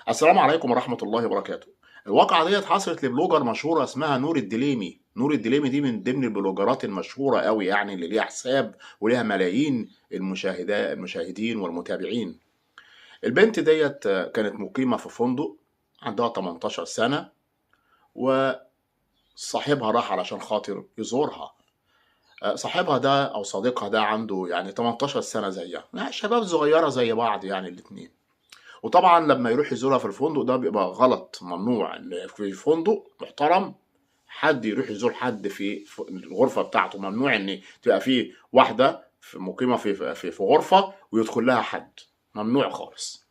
السلام عليكم ورحمة الله وبركاته. الواقعة ديت حصلت لبلوجر مشهورة اسمها نور الدليمي. نور الدليمي دي من ضمن البلوجرات المشهورة قوي، يعني اللي ليها حساب وليها ملايين المشاهدين والمتابعين. البنت ديت كانت مقيمة في فندق، عندها 18 سنة، وصاحبها راح علشان خاطر يزورها. صاحبها ده أو صديقها ده عنده يعني 18 سنة زيها، يعني شباب صغيرة زي بعض يعني الاتنين. وطبعا لما يروح يزورها في الفندق ده بيبقى غلط، ممنوع ان في فندق محترم حد يروح يزور حد في الغرفه بتاعته. ممنوع ان تبقى في واحده مقيمه في غرفه ويدخل لها حد، ممنوع خالص.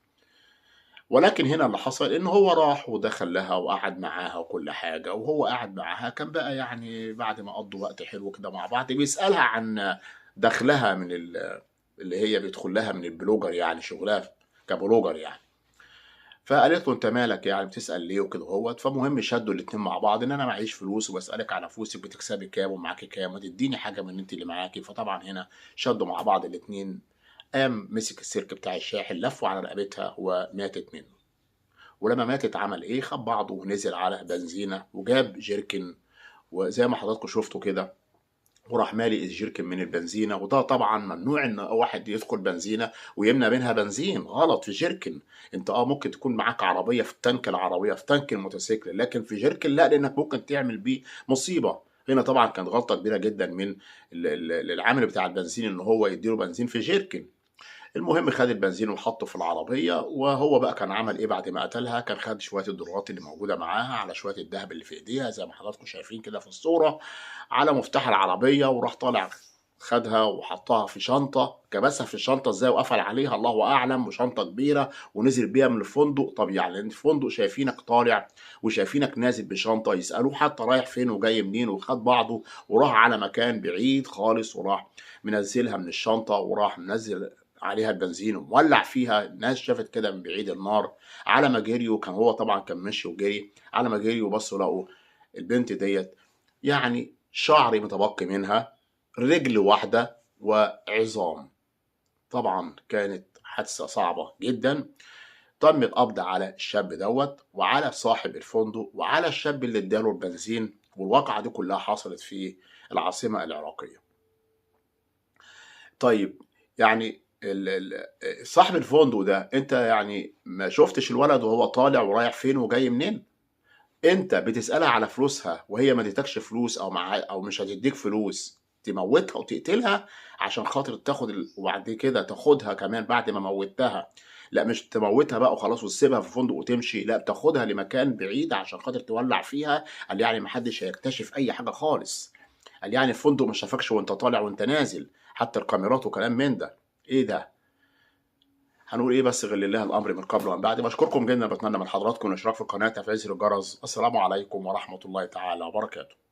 ولكن هنا اللي حصل ان هو راح ودخل لها وقعد معاها وكل حاجه، وهو قاعد معاها كان بقى يعني بعد ما قضوا وقت حلو كده مع بعض بيسالها عن دخلها من اللي هي بيدخل لها من البلوجر، يعني شغلها كبلوجر يعني. فقالت له انت مالك يعني بتسال ليه وكده اهوت. فمهم شدوا الاتنين مع بعض ان انا معيش فلوس وبسالك على فلوسك بتكسبي كام ومعاكي كام، ما تديني حاجه من انت اللي معاكي. فطبعا هنا شدوا مع بعض الاتنين، قام مسك السلك بتاع الشاحن لفه على رقبتها وماتت منه. ولما ماتت عمل ايه؟ خد بعضه ونزل على بنزينه وجاب جيركن، وزي ما حضراتكم شفتوا كده، وراح مالي الجيركن من البنزينه. وده طبعا ممنوع ان واحد يدخل بنزينه ويمنى منها بنزين، غلط في جيركن. انت ممكن تكون معاك عربيه، في التانك العربيه، في تانك الموتوسيكل، لكن في جيركن لا، لانك ممكن تعمل بيه مصيبه. هنا طبعا كانت غلطه كبيره جدا من العامل بتاع البنزين ان هو يديله بنزين في جيركن. المهم خد البنزين وحطه في العربية. وهو بقى كان عمل ايه بعد ما قتلها؟ كان خد شوية الدولارات اللي موجودة معاها على شوية الذهب اللي في ايديها زي ما حضراتكم شايفين كده في الصورة، على مفتاح العربية، وراح طالع خدها وحطها في شنطة، كبسها في الشنطة ازاي وقفل عليها الله أعلم، وشنطة كبيرة، ونزل بيها من الفندق. طب يعني الفندق شايفينك طالع وشايفينك نازل بشنطة، يسألوه حتى رايح فين وجاي منين. وخد بعضه وراح على مكان بعيد خالص، وراح منزلها من الشنطة، وراح منزل عليها البنزين ومولع فيها. الناس شافت كده من بعيد النار. على ما جريوا، كان هو طبعا كان ماشي وجري، على ما جريوا بصوا لقوا البنت ديت يعني شعر متبقي منها، رجل واحدة وعظام. طبعا كانت حادثة صعبة جدا. تم القبض على الشاب دوت وعلى صاحب الفندق وعلى الشاب اللي اداله البنزين. والواقعة دي كلها حصلت في العاصمة العراقية. طيب يعني صاحب الفندق ده، انت يعني ما شفتش الولد وهو طالع ورايح فين وجاي منين؟ انت بتسألها على فلوسها وهي ما ادتكش فلوس او او مش هتديك فلوس، تموتها وتقتلها عشان خاطر تاخد وبعد كده تاخدها كمان بعد ما موتها؟ لا، مش تموتها بقى وخلاص وتسيبها في الفندق وتمشي، لا، بتاخدها لمكان بعيد عشان خاطر تولع فيها. قال يعني محدش هيكتشف اي حاجة خالص. قال يعني الفندق ما شافكش وانت طالع وانت نازل، حتى الكاميرات وكلام من ده. ايه ده؟ هنقول ايه بس غير لله الامر من قبل ومن بعد. بشكركم جدا، بتمنى من حضراتكم الاشتراك في القناه، تفعيل زر الجرس. السلام عليكم ورحمه الله تعالى وبركاته.